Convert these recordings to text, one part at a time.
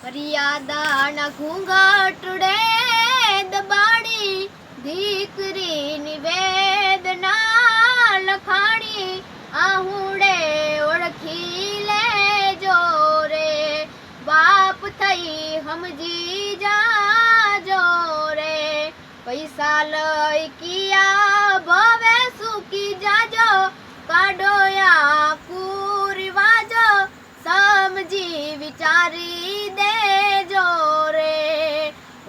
મર્યાદાના ઘૂંઘટડે દબાણી દીકરીની વેદના લખાણી આહુડે ઓળખી લેજો રે બાપ થઈ સમજી જાજો રે પૈસા લઈ કિયા ભવે સુકી જાજો કાઢોયા કુરિવાજો સમજી વિચારી દેજો રે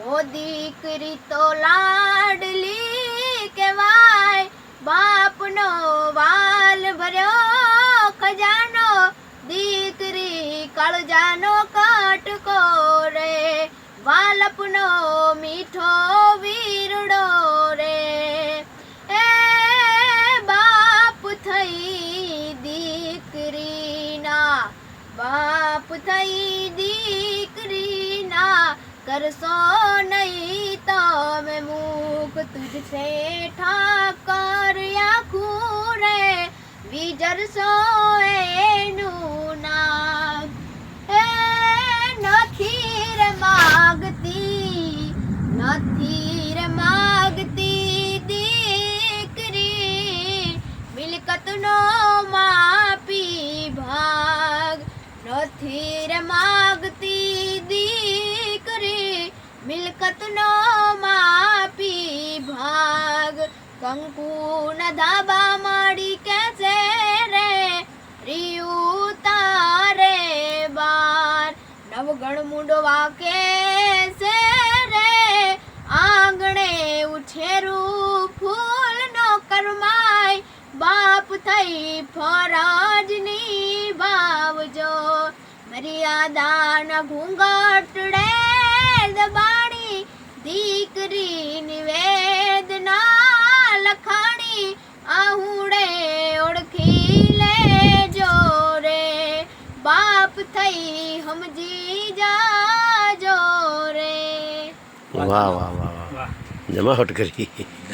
ઓ દીકરી તો લાડલી કહેવાય બાપનો વાલ ભર્યો ખજાનો દીકરી કાળજાનો કટકો રે વાલપનો મીઠો વીરડો રે એ બાપ થઈ દીકરીના બાપ થઈ દીકરીના કરશો નહીં તમે મુખ તુજસે ઠાકર આખું રે વિજરશો એનું નામ એ નથી રે માગતી દીકરી મિલકતનો માપી ભાગ નથી રે માગતી દીકરી મિલકતનો માપી ભાગ કંકુના ધાબા માડી કે છે રે રીયું તારે બાર નવગણ મુંડવા કે છે રે આંગણે ઉછેરું ફૂલ નો કરમાય બાપ થઈ ફરજ નિભાવજો મર્યાદાના ઘૂંઘટડે દબાણી દીકરીની વેદના લખાણી આહુડે ઓળખી લેજો રે બાપ થઈ સમજી જાજો રે વાહ વાહ વાહ વાહ જમાવટ કરી